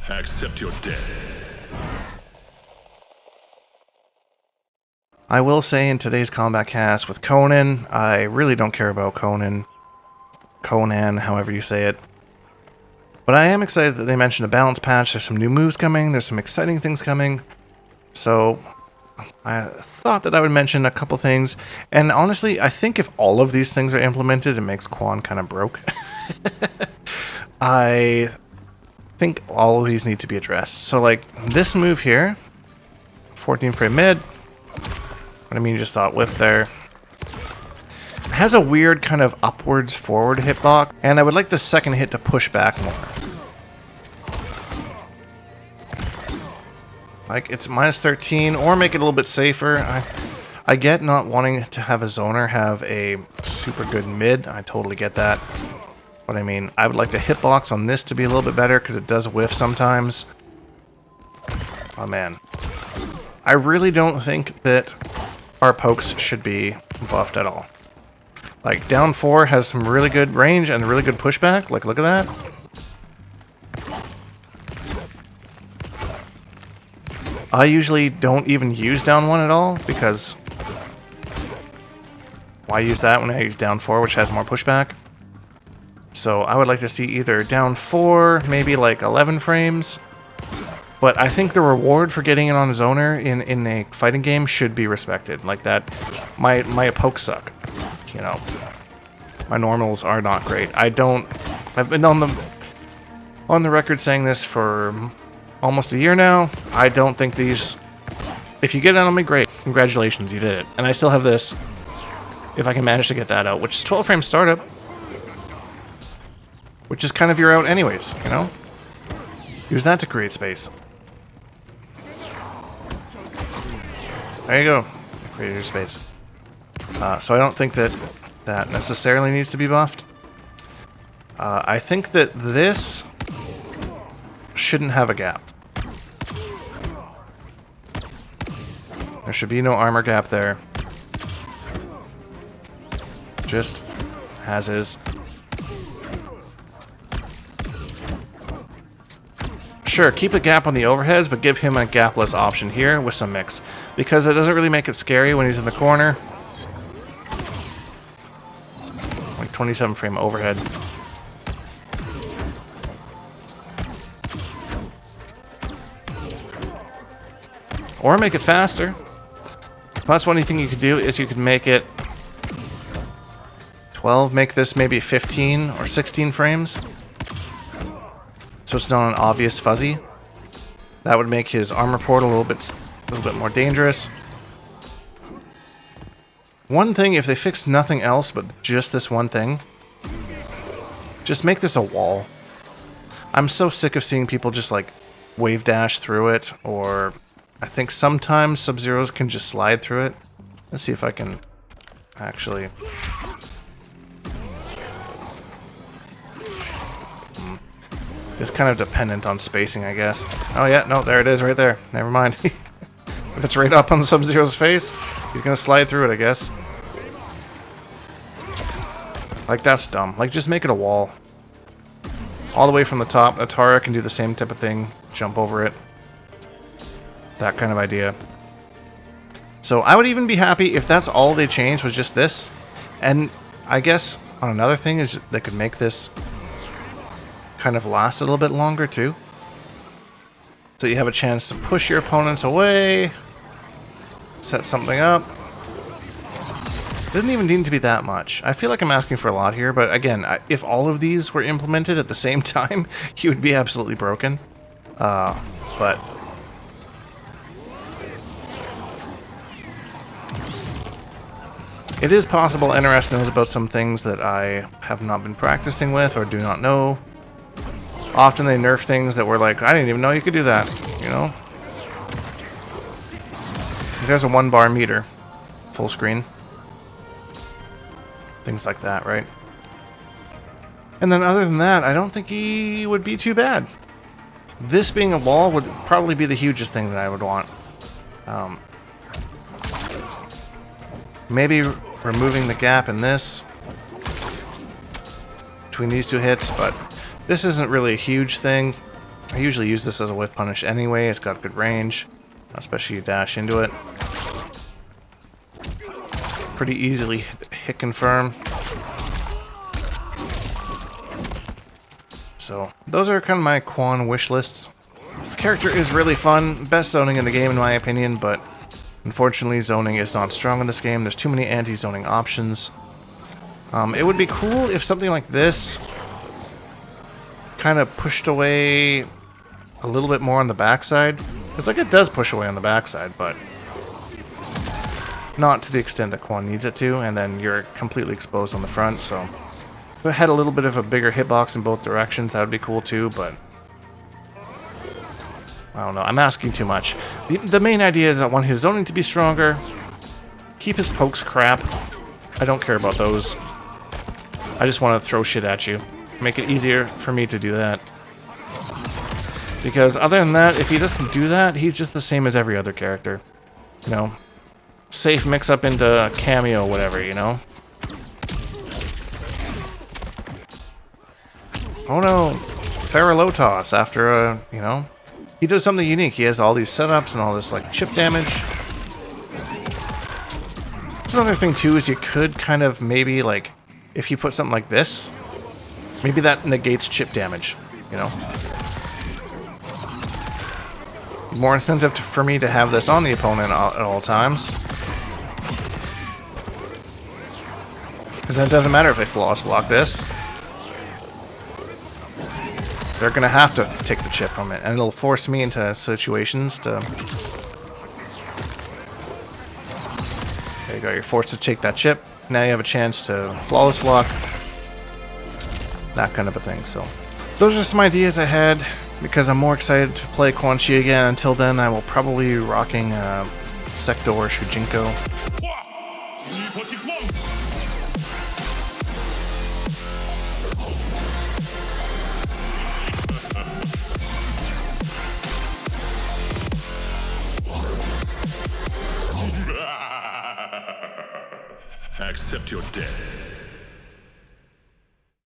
Accept your death. I will say in today's combat cast with Conan, I really don't care about Conan, however you say it. But I am excited that they mentioned a balance patch. There's some new moves coming. There's some exciting things coming. So I thought that I would mention a couple things. And honestly, I think if all of these things are implemented, it makes Quan kind of broke. I think all of these need to be addressed. So like this move here, 14 frame mid. What I mean, you just saw it whiff there. It has a weird kind of upwards forward hitbox, and I would like the second hit to push back more. Like it's minus 13, or make it a little bit safer. I get not wanting to have a zoner have a super good mid. I totally get that. But I mean, I would like the hitbox on this to be a little bit better because it does whiff sometimes. Oh man. I really don't think that our pokes should be buffed at all. Like, down 4 has some really good range and really good pushback. Like, look at that. I usually don't even use down 1 at all, because why use that when I use down 4, which has more pushback? So I would like to see either down 4, maybe like 11 frames. But I think the reward for getting it on a zoner in a fighting game should be respected. Like that, my pokes suck. You know, my normals are not great. I've been on the record saying this for almost a year now. I don't think these, if you get it on me, great. Congratulations, you did it. And I still have this, if I can manage to get that out, which is 12 frame startup. Which is kind of your out anyways, you know? Use that to create space. There you go. Create your space. So I don't think that that necessarily needs to be buffed. I think that this shouldn't have a gap. There should be no armor gap there. Just as is. Sure, keep a gap on the overheads, but give him a gapless option here with some mix. Because it doesn't really make it scary when he's in the corner. Like 27 frame overhead. Or make it faster. That's one thing you could do, is you could make it 12, make this maybe 15 or 16 frames. So it's not an obvious fuzzy. That would make his armor port a little bit more dangerous. One thing, if they fix nothing else but just this one thing, just make this a wall. I'm so sick of seeing people just like wave dash through it, or I think sometimes Sub-Zeros can just slide through it. Let's see if I can actually. It's kind of dependent on spacing, I guess. Oh yeah, no, there it is right there. Never mind. If it's right up on Sub-Zero's face, he's gonna slide through it, I guess. Like, that's dumb. Like, just make it a wall. All the way from the top. Atara can do the same type of thing. Jump over it. That kind of idea. So I would even be happy if that's all they changed was just this. And I guess on another thing is they could make this kind of last a little bit longer too. So you have a chance to push your opponents away, set something up. It doesn't even need to be that much. I feel like I'm asking for a lot here, but again, if all of these were implemented at the same time, you would be absolutely broken. But it is possible NRS knows about some things that I have not been practicing with or do not know. Often they nerf things that were like, I didn't even know you could do that, you know? There's a 1-bar meter, full screen. Things like that, right? And then other than that, I don't think he would be too bad. This being a wall would probably be the hugest thing that I would want. Maybe removing the gap in this between these two hits, but This isn't really a huge thing. I usually use this as a whiff punish anyway. It's got good range, especially you dash into it. Pretty easily hit confirm. So those are kind of my Quan wish lists. This character is really fun. Best zoning in the game in my opinion, but unfortunately zoning is not strong in this game. There's too many anti-zoning options. It would be cool if something like this kind of pushed away a little bit more on the backside. Because like it does push away on the backside, but not to the extent that Quan needs it to, and then you're completely exposed on the front, so if it had a little bit of a bigger hitbox in both directions, that would be cool too, but I don't know, I'm asking too much. The main idea is I want his zoning to be stronger, keep his pokes crap, I don't care about those. I just want to throw shit at you. Make it easier for me to do that. Because other than that, if he doesn't do that, he's just the same as every other character. You know? Safe mix up into cameo, whatever, you know? Oh no! Faralotos after, you know? He does something unique. He has all these setups and all this, like, chip damage. That's another thing, too, is you could kind of maybe, like, if you put something like this, maybe that negates chip damage, you know? More incentive for me to have this on the opponent at all times. Because then it doesn't matter if they flawless block this. They're going to have to take the chip from it, and it'll force me into situations to... There you go, you're forced to take that chip. Now you have a chance to flawless block. That kind of a thing, so... Those are some ideas I had, because I'm more excited to play Quan Chi again. Until then, I will probably be rocking Sector or Shujinko. Accept your death.